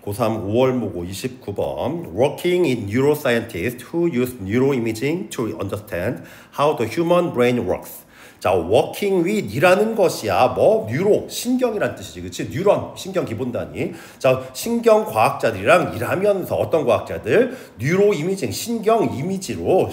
고3 5월 모고 29번 Working in neuroscientists who use neuroimaging to understand how the human brain works. 자, working with 이라는 것이야 뭐 뉴로 신경이란 뜻이지, 그렇지? 뉴런 신경 기본 단위. 자, 신경 과학자들이랑 일하면서 어떤 과학자들 뉴로 이미징 신경 이미지를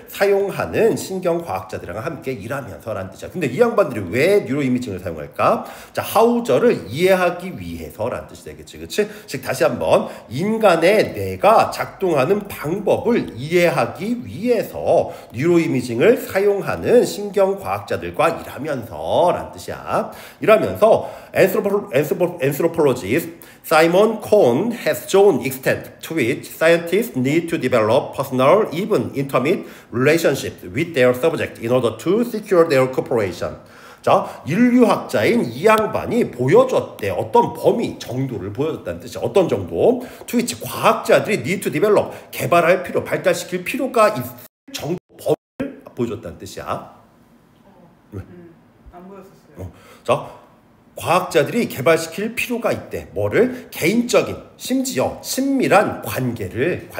사용하는 신경 과학자들이랑 함께 일하면서라는 뜻이야. 근데 이 양반들이 왜 뉴로 이미징을 사용할까? 자, 하우저를 이해하기 위해서라는 뜻이 되겠지, 그렇지? 즉 다시 한번 인간의 뇌가 작동하는 방법을 이해하기 위해서 뉴로 이미징을 사용하는 신경 과학자들과 일하면서 라는 뜻이야. 일하면서 anthropologist Simon Cohn has shown extent to which scientists need to develop personal, even intimate relationships with their subject in order to secure their cooperation. 자, 인류학자인 이 양반이 보여줬대. 어떤 범위, 정도를 보여줬다는 뜻이야. 어떤 정도? to which 과학자들이 need to develop, 개발할 필요, 발달시킬 필요가 있을 정도 범위를 보여줬다는 뜻이야. 안 보였었어요. 자, 과학자들이 개발시킬 필요가 있대. 뭐를? 개인적인, 심지어 친밀한 관계를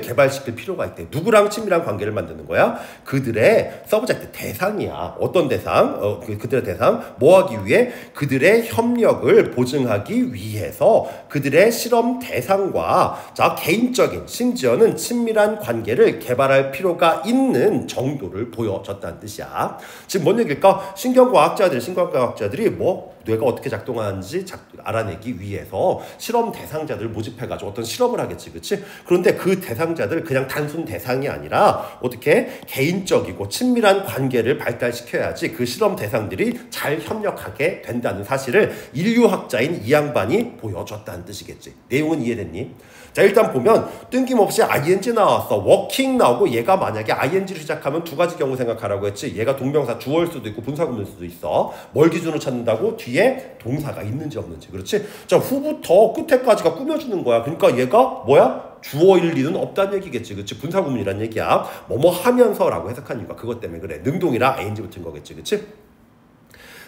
개발시킬 필요가 있대. 누구랑 친밀한 관계를 만드는 거야? 그들의 서브젝트 대상이야. 어떤 대상? 그들의 대상 뭐 하기 위해? 그들의 협력을 보증하기 위해서 그들의 실험 대상과 자, 개인적인, 심지어는 친밀한 관계를 개발할 필요가 있는 정도를 보여줬다는 뜻이야. 지금 뭔 얘기일까? 신경과학자들이 뭐 뇌가 어떻게 작동하는지 알아내기 위해서 실험 대상자들을 모집해가지고 어떤 실험을 하겠지, 그렇지? 그런데 그 대상자들 그냥 단순 대상이 아니라 어떻게 개인적이고 친밀한 관계를 발달시켜야지 그 실험 대상들이 잘 협력하게 된다는 사실을 인류학자인 이 양반이 보여줬다는 뜻이겠지. 내용은 이해됐니? 자, 일단 보면 뜬금없이 ing 나왔어. working 나오고 얘가 만약에 ing를 시작하면 두 가지 경우 생각하라고 했지. 얘가 동명사 주어일 수도 있고 분사구문일 수도 있어. 뭘 기준으로 찾는다고? 뒤에 동사가 있는지 없는지. 그렇지? 자, 후부터 끝에까지가 꾸며주는 거야. 그러니까 얘가 뭐야? 주어일 리는 없다는 얘기겠지. 그렇지? 분사구문이란 얘기야. 뭐뭐 하면서라고 해석한 이유가 그것 때문에 그래. 능동이라 ing 붙은 거겠지. 그렇지?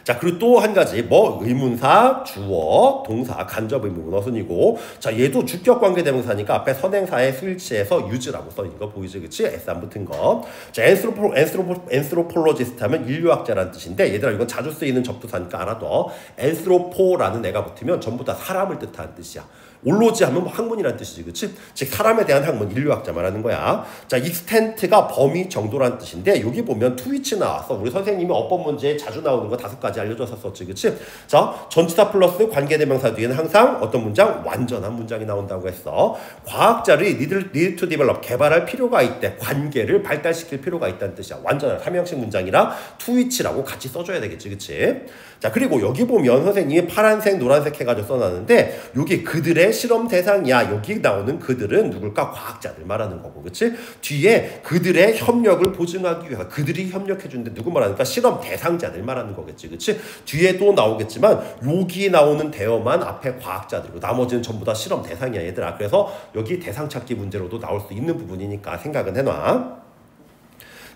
자, 그리고 또 한 가지 뭐 의문사, 주어, 동사, 간접 의문 어순이고, 자, 얘도 주격 관계 대명사니까 앞에 선행사의 수일치에서 use라고 써있는 거 보이지, 그치? s 안 붙은 거. 자, anthropologist 하면 인류학자라는 뜻인데, 얘들아 이건 자주 쓰이는 접두사니까 알아둬. anthropo라는 애가 붙으면 전부 다 사람을 뜻하는 뜻이야. 올로지 하면 학문이라는 뜻이지, 그치? 즉 사람에 대한 학문, 인류학자 말하는 거야. 자, extent가 범위 정도라는 뜻인데 여기 보면 to which 나왔어. 우리 선생님이 어법 문제에 자주 나오는 거 5가지 알려줬었지, 그치? 자, 전치사 플러스 관계대명사 뒤에는 항상 어떤 문장? 완전한 문장이 나온다고 했어. 과학자들이 need to develop, 개발할 필요가 있대. 관계를 발달시킬 필요가 있다는 뜻이야. 완전한 3형식 문장이라 to which라고 같이 써줘야 되겠지, 그치? 자, 그리고 여기 보면 선생님이 파란색, 노란색 해가지고 써놨는데 여기 그들의 실험 대상이야. 여기 나오는 그들은 누굴까? 과학자들 말하는 거고, 그치? 뒤에 그들의 협력을 보증하기 위해서 그들이 협력해주는데 누구 말하니까? 실험 대상자들 말하는 거겠지, 그치? 뒤에도 나오겠지만 여기 나오는 대어만 앞에 과학자들이고 나머지는 전부 다 실험 대상이야, 얘들아. 그래서 여기 대상 찾기 문제로도 나올 수 있는 부분이니까 생각은 해놔.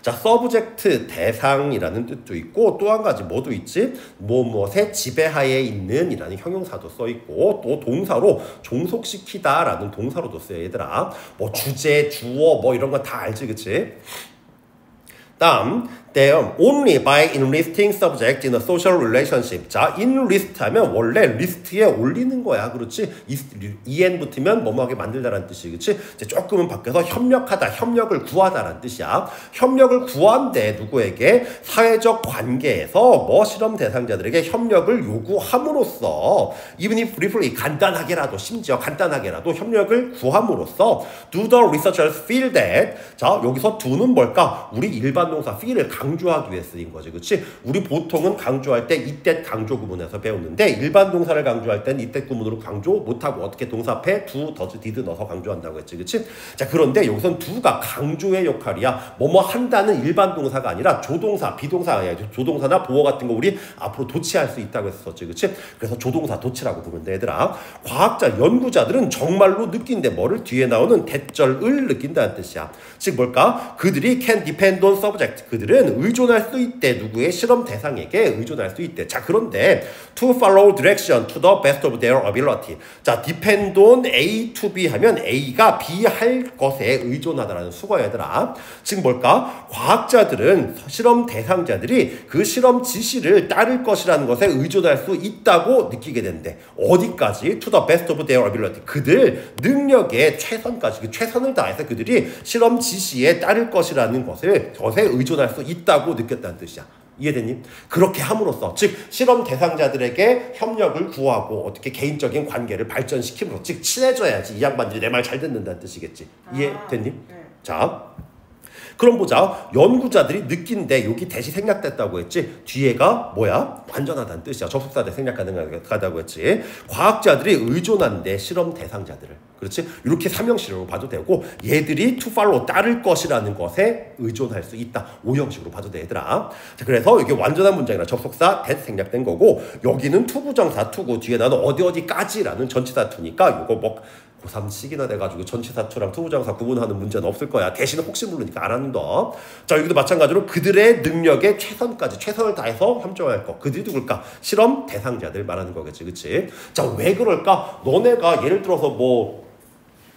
자, 서브젝트 대상이라는 뜻도 있고 또 한 가지 뭐도 있지? 무엇의 지배하에 있는 이라는 형용사도 써있고 또 동사로 종속시키다 라는 동사로도 써요, 얘들아. 뭐 주제, 주어 뭐 이런 건 다 알지, 그치? 다음, only by enlisting subject in a social relationship. 자, enlist 하면 원래 리스트에 올리는 거야. 그렇지? en 붙으면 뭐뭐하게 만들다라는 뜻이, 그렇지? 이제 조금은 바뀌어서 협력하다, 협력을 구하다라는 뜻이야. 협력을 구한대, 누구에게? 사회적 관계에서 뭐 실험 대상자들에게 협력을 요구함으로써 even if briefly, 간단하게라도, 심지어 간단하게라도 협력을 구함으로써 do the researchers feel that. 자, 여기서 do는 뭘까? 우리 일반 동사 feel을 강조하기 위해 쓰인 거지, 그치? 우리 보통은 강조할 때 이때 강조 구문에서 배웠는데 일반 동사를 강조할 땐 이때 구문으로 강조 못하고 어떻게 동사 앞에 do, does, did 넣어서 강조한다고 했지, 그치? 자, 그런데 여기선 do가 강조의 역할이야. 뭐뭐 한다는 일반 동사가 아니라 조동사, 비동사야. 조동사나 보어 같은 거 우리 앞으로 도치할 수 있다고 했었지, 그치? 그래서 조동사 도치라고 부르면 돼, 얘들아. 과학자, 연구자들은 정말로 느낀대. 뭐를? 뒤에 나오는 대절을 느낀다는 뜻이야. 즉 뭘까? 그들이 can depend on subject. 그들은 얘는 의존할 수 있대. 누구의? 실험 대상에게 의존할 수 있대. 자, 그런데 to follow direction to the best of their ability. 자, depend on A to B 하면 A가 B 할 것에 의존하다라는 수거야, 얘들아. 즉 뭘까? 과학자들은 실험 대상자들이 그 실험 지시를 따를 것이라는 것에 의존할 수 있다고 느끼게 된대. 어디까지? to the best of their ability. 그들 능력의 최선까지, 그 최선을 다해서 그들이 실험 지시에 따를 것이라는 것에 의존할 수 있다고 느꼈다는 뜻이야. 이해됐니? 그렇게 함으로써, 즉 실험 대상자들에게 협력을 구하고 어떻게 개인적인 관계를 발전시킴으로, 즉 친해져야지 이 양반들이 내 말 잘 듣는다는 뜻이겠지. 이해됐니? 네. 자, 그럼 보자. 연구자들이 느낀데 여기 대시 생략됐다고 했지. 뒤에가 뭐야? 완전하다는 뜻이야. 접속사대 생략 가능하다고 했지. 과학자들이 의존한데 실험 대상자들을. 그렇지? 이렇게 삼형식으로 봐도 되고, 얘들이 to follow 따를 것이라는 것에 의존할 수 있다. 오형식으로 봐도 돼, 얘들아. 자, 그래서 이게 완전한 문장이라 접속사 that 생략된 거고, 여기는 투부정사 투고 뒤에 나는 어디까지라는 전치사 투니까 요거 뭐 고3식이나 돼가지고 전치사 투랑 투부정사 구분하는 문제는 없을 거야. 대신 혹시 모르니까 안 하는 거. 자, 여기도 마찬가지로 그들의 능력의 최선까지 최선을 다해서 협조할 거. 그들이 누굴까? 실험 대상자들 말하는 거겠지, 그치? 자, 왜 그럴까? 너네가 예를 들어서 뭐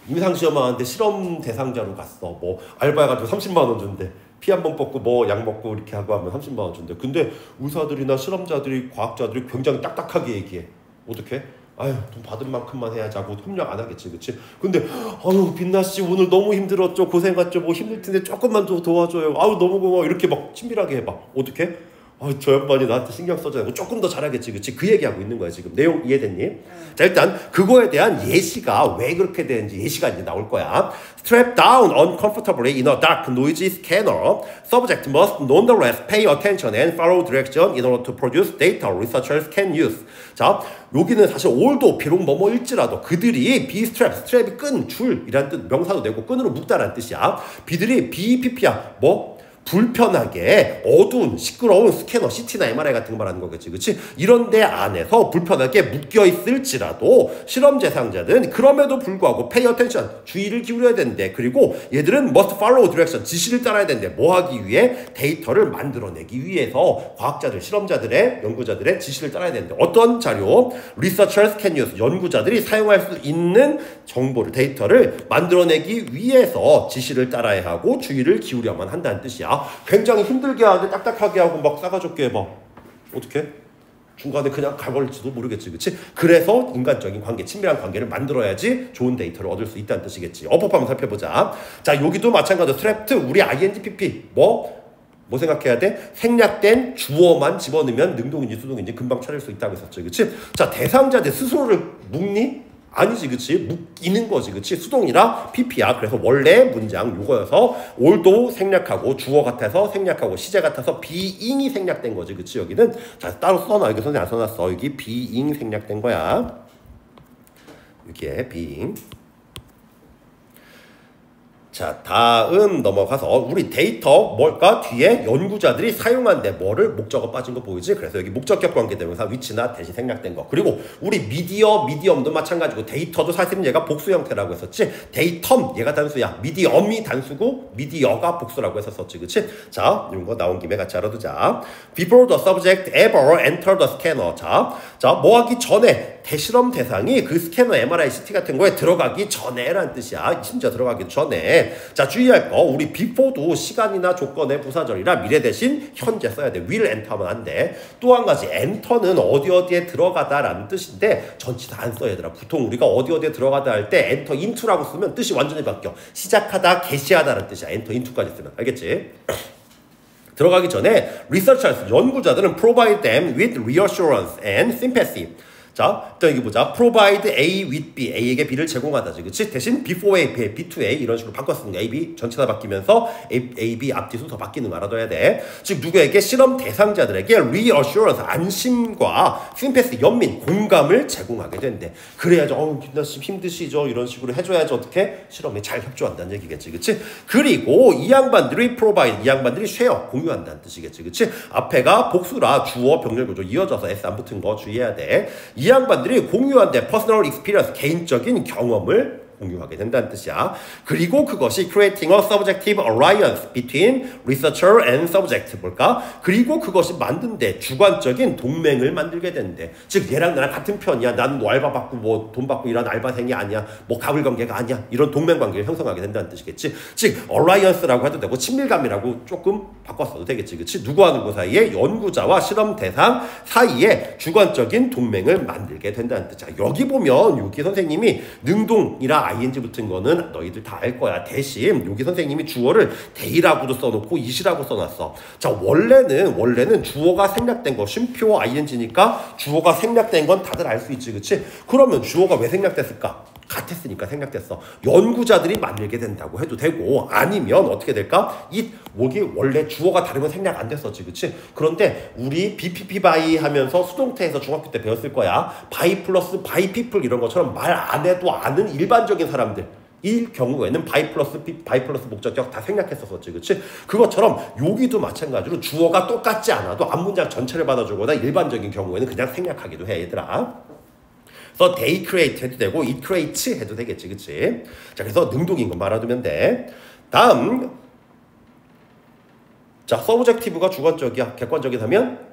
임상시험 하는데 실험 대상자로 갔어. 뭐 알바해가지고 30만 원 준대. 피 한 번 뽑고 뭐 약 먹고 이렇게 하고 하면 30만 원 준대. 근데 의사들이나 실험자들이, 과학자들이 굉장히 딱딱하게 얘기해. 어떻게? 아유, 돈 받은 만큼만 해야지 하고 협력 안 하겠지, 그치? 근데 아유, 빛나씨 오늘 너무 힘들었죠, 고생했죠, 뭐 힘들 텐데 조금만 더 도와줘요, 아유 너무 고마워, 이렇게 막 친밀하게 해봐. 어떻게? 아, 저 양반이 나한테 신경 써줘야 조금 더 잘하겠지, 그치? 그 얘기하고 있는 거야 지금. 내용 이해됐니? 자, 일단 그거에 대한 예시가 왜 그렇게 되는지 예시가 이제 나올 거야. Strap down uncomfortably in a dark, noisy scanner. Subject must nonetheless pay attention and follow direction in order to produce data researchers can use. 자, 여기는 사실 all도 비록 뭐뭐일지라도 그들이 be strap, strap이 끈, 줄이란 뜻, 명사도 되고 끈으로 묶다라는 뜻이야. 비들이 BPP야, 뭐? 불편하게 어두운 시끄러운 스캐너, CT나 MRI 같은 거 말하는 거겠지, 그치? 이런 데 안에서 불편하게 묶여 있을지라도 실험 대상자들은 그럼에도 불구하고 pay attention, 주의를 기울여야 되는데, 그리고 얘들은 must follow direction, 지시를 따라야 되는데, 뭐 하기 위해? 데이터를 만들어내기 위해서 과학자들, 실험자들의, 연구자들의 지시를 따라야 되는데, 어떤 자료? Researchers can use, 연구자들이 사용할 수 있는 정보를, 데이터를 만들어내기 위해서 지시를 따라야 하고 주의를 기울여야만 한다는 뜻이야. 굉장히 힘들게 하는데 딱딱하게 하고 막 싸가지없게 막 어떻게? 중간에 그냥 가버릴지도 모르겠지, 그치? 그래서 인간적인 관계, 친밀한 관계를 만들어야지 좋은 데이터를 얻을 수 있다는 뜻이겠지. 어법 한번 살펴보자. 자, 여기도 마찬가지로 스트랩트, 우리 INGPP 뭐 생각해야 돼? 생략된 주어만 집어넣으면 능동인지 수동인지 금방 찾을 수 있다고 했었죠, 그치? 자, 대상자들 스스로를 묶니? 아니지, 그치? 묶이는 거지, 그치? 수동이라 PP야. 그래서 원래 문장 요거여서 all도 생략하고 주어 같아서 생략하고 시제 같아서 being이 생략된 거지, 그치? 여기는 자, 따로 써놔. 여기 선생님 안 써놨어. 여기 being 생략된 거야. 이게 being. 자, 다음 넘어가서 우리 데이터 뭘까? 뒤에 연구자들이 사용한데 뭐를? 목적어 빠진 거 보이지? 그래서 여기 목적격 관계대명사 위치나 대신 생략된 거. 그리고 우리 미디엄도 마찬가지고 데이터도 사실은 얘가 복수 형태라고 했었지. 데이텀 얘가 단수야. 미디엄이 단수고 미디어가 복수라고 했었지, 그치? 자, 이런 거 나온 김에 같이 알아두자. Before the subject ever enter the scanner. 자, 뭐 하기 전에 대실험 대상이 그 스캐너, MRI, CT 같은 거에 들어가기 전에라는 뜻이야. 심지어 들어가기 전에. 자, 주의할 거, 우리 before도 시간이나 조건의 부사절이라 미래 대신 현재 써야 돼. will enter하면 안 돼. 또 한 가지, enter는 어디에 들어가다라는 뜻인데 전치사 안 써, 얘들아. 보통 우리가 어디에 들어가다 할 때 enter into라고 쓰면 뜻이 완전히 바뀌어. 시작하다, 개시하다라는 뜻이야. enter into까지 쓰면. 알겠지? 들어가기 전에 researchers, 연구자들은 provide them with reassurance and sympathy. 자, 일단 여기 보자. provide A with B. A에게 B를 제공하다지, 그치? 대신 before A, B to A 이런 식으로 바꿨으니까 A, B 전체가 바뀌면서 A, B 앞뒤 순서 바뀌는 거 알아둬야 돼. 즉 누구에게? 실험 대상자들에게 reassurance, 안심과 sympathy, 연민, 공감을 제공하게 된대. 그래야죠. 김나씨 힘드시죠? 이런 식으로 해줘야지 어떻게? 실험에 잘 협조한다는 얘기겠지, 그치? 그리고 이 양반들이 provide, 이 양반들이 share, 공유한다는 뜻이겠지, 그치? 앞에가 복수라 주어, 병렬 구조 이어져서 S 안 붙은 거 주의해야 돼. 이 양반들이 공유한데 personal experience, 개인적인 경험을 공유하게 된다는 뜻이야. 그리고 그것이 creating a subjective alliance between researcher and subject 뭘까? 그리고 그것이 만든데 주관적인 동맹을 만들게 되는데 즉 얘랑 나랑 같은 편이야. 나는 뭐 알바 받고 뭐 돈 받고 일하는 알바생이 아니야. 뭐 가불 관계가 아니야. 이런 동맹 관계를 형성하게 된다는 뜻이겠지. 즉 alliance라고 해도 되고 친밀감이라고 조금 바꿨어도 되겠지. 그치? 누구와 누구 사이에 연구자와 실험 대상 사이에 주관적인 동맹을 만들게 된다는 뜻이야. 여기 보면 여기 선생님이 능동이라 ing 붙은 거는 너희들 다 알 거야. 대신 여기 선생님이 주어를 they라고도 써놓고 it이라고 써놨어. 자 원래는 주어가 생략된 거 쉼표 ing니까 주어가 생략된 건 다들 알 수 있지. 그치? 그러면 주어가 왜 생략됐을까? 같았으니까 생략됐어. 연구자들이 만들게 된다고 해도 되고 아니면 어떻게 될까? 여기 원래 주어가 다르면 생략 안 됐었지. 그치? 그런데 우리 BPP by 하면서 수동태에서 중학교 때 배웠을 거야. by 플러스 by people 이런 것처럼 말 안 해도 아는 일반적인 사람들 이 경우에는 by 플러스 목적격 다 생략했었었지. 그치? 그것처럼 여기도 마찬가지로 주어가 똑같지 않아도 앞문장 전체를 받아주거나 일반적인 경우에는 그냥 생략하기도 해 얘들아. 그래서 they create 해도 되고 it creates 해도 되겠지. 그치? 자 그래서 능동인 거 말아두면 돼. 다음 자 서브젝티브가 주관적이야. 객관적이다면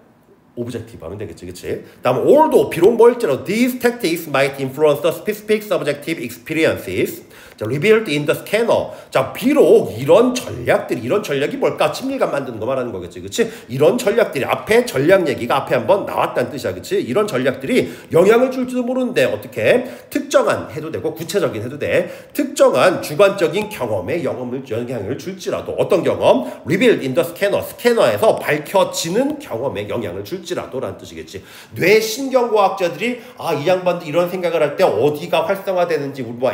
오브젝티브 하면 되겠지. 그치? 다음 although 비록 뭘지라도 these tactics might influence the specific subjective experiences 자, revealed in the scanner. 자, 비록 이런 전략이 뭘까? 친밀감 만드는 거 말하는 거겠지. 그치? 이런 전략들이 앞에 전략 얘기가 앞에 한번 나왔다는 뜻이야. 그치? 이런 전략들이 영향을 줄지도 모르는데 어떻게? 특정한 해도 되고 구체적인 해도 돼. 특정한 주관적인 경험에 영향을 줄지라도 어떤 경험? revealed in the scanner. 스캐너에서 밝혀지는 경험에 영향을 줄지라도 라는 뜻이겠지. 뇌신경과학자들이 이 양반도 이런 생각을 할 때 어디가 활성화되는지 우리 뭐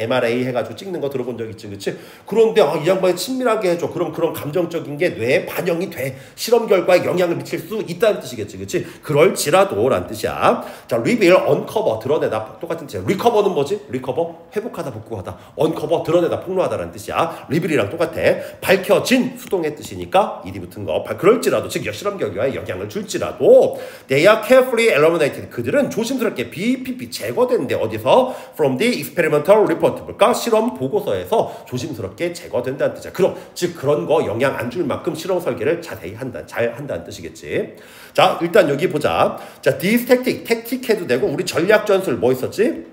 MRA 해가지고 찍는 거 들어본 적 있지. 그치? 그런데 이 양반이 친밀하게 해줘. 그럼 그런 감정적인 게 뇌에 반영이 돼. 실험 결과에 영향을 미칠 수 있다는 뜻이겠지. 그치? 그럴지라도 라는 뜻이야. 자, reveal, uncover, 드러내다. 똑같은 뜻이야. recover는 뭐지? recover, 회복하다, 복구하다. uncover, 드러내다, 폭로하다 라는 뜻이야. reveal이랑 똑같아. 밝혀진 수동의 뜻이니까 이디 붙은 거. 그럴지라도, 즉 실험 결과에 영향을 줄지라도 they are carefully eliminated. 그들은 조심스럽게 BPP 제거된대. 어디서? from the experimental report. 볼까? 실험 보고서에서 조심스럽게 제거된다는 뜻이야. 그럼 즉 그런 거 영향 안 줄 만큼 실험 설계를 자세히 잘 한다는 뜻이겠지. 자 일단 여기 보자. 자 this tactic 해도 되고 우리 전략 전술 뭐 있었지?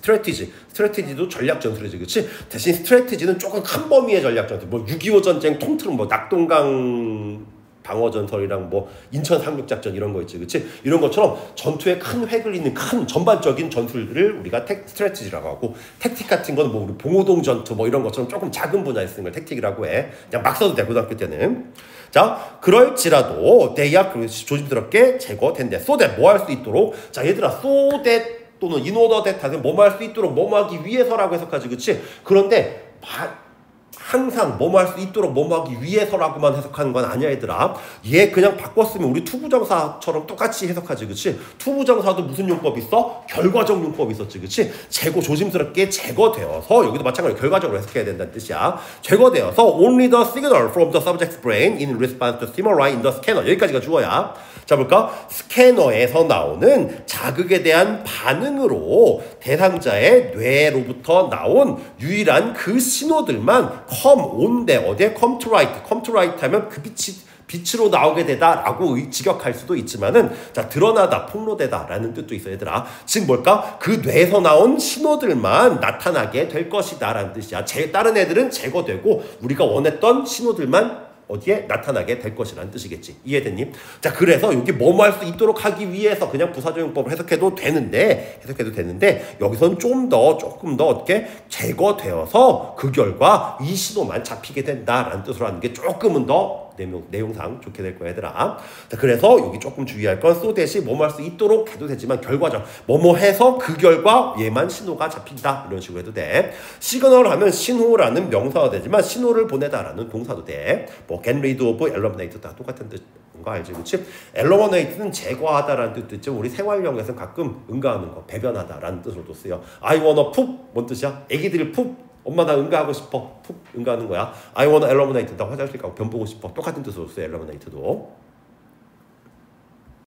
스트래티지도 전략 전술이지. 그치? 대신 스트래티지는 조금 큰 범위의 전략 전술. 뭐 6.25 전쟁 통틀은 뭐 낙동강 방어전설이랑 뭐 인천 상륙작전 이런 거 있지. 그치? 이런 것처럼 전투에 큰 획을 잇는 큰 전반적인 전술들을 우리가 스트래티지라고 하고 택틱 같은 건 뭐 우리 봉오동 전투 뭐 이런 것처럼 조금 작은 분야에 쓰는 걸 택틱이라고 해. 그냥 막 써도 돼 고등학교 때는. 자 그럴지라도 대야 조심스럽게 제거된대. so that 뭐 할 수 있도록. 자 얘들아 so that 또는 in order that 하면 뭐뭐 할 수 있도록 뭐뭐 하기 위해서라고 해석하지. 그치? 그런데 항상 뭐뭐 할 수 있도록 뭐뭐 하기 위해서라고만 해석하는 건 아니야 얘들아. 얘 그냥 바꿨으면 우리 투부정사처럼 똑같이 해석하지. 그치? 투부정사도 무슨 용법 있어? 결과적 용법이 있었지. 그치? 조심스럽게 제거되어서 여기도 마찬가지로 결과적으로 해석해야 된다는 뜻이야. 제거되어서 only the signal from the subject's brain in response to stimuli in the scanner. 여기까지가 주어야. 자 볼까? 스캐너에서 나오는 자극에 대한 반응으로 대상자의 뇌로부터 나온 유일한 그 신호들만 come on데 어디에 come to write 하면 그 빛으로 나오게 되다라고 직역할 수도 있지만은 자 드러나다, 폭로되다라는 뜻도 있어 얘들아. 즉 뭘까? 그 뇌에서 나온 신호들만 나타나게 될 것이다라는 뜻이야. 다른 애들은 제거되고 우리가 원했던 신호들만 어디에 나타나게 될 것이라는 뜻이겠지. 이해됐니? 자 그래서 여기 뭐뭐 할 수 있도록 하기 위해서 그냥 부사적용법을 해석해도 되는데 여기서는 조금 더 어떻게 제거되어서 그 결과 이 신호만 잡히게 된다라는 뜻으로 하는 게 조금은 더 내용상 좋게 될 거야 얘들아. 자 그래서 여기 조금 주의할 건 so that이 뭐뭐 할 수 있도록 해도 되지만 결과적 뭐뭐 해서 그 결과 얘만 신호가 잡힌다 이런 식으로 해도 돼. 시그널 하면 신호라는 명사가 되지만 신호를 보내다라는 동사도 돼. 뭐 get rid of, eliminate 다 똑같은 뜻인 거 알지? 그치? eliminate는 제거하다라는 뜻도 있죠. 우리 생활용에서는 가끔 응가하는 거 배변하다라는 뜻으로도 쓰여. I wanna poop 뭔 뜻이야? 애기들이 poop 엄마 나 응가하고 싶어. 푹 응가하는 거야. I wanna eliminate. 나 화장실 가고 변 보고 싶어. 똑같은 뜻으로 써요. eliminate도.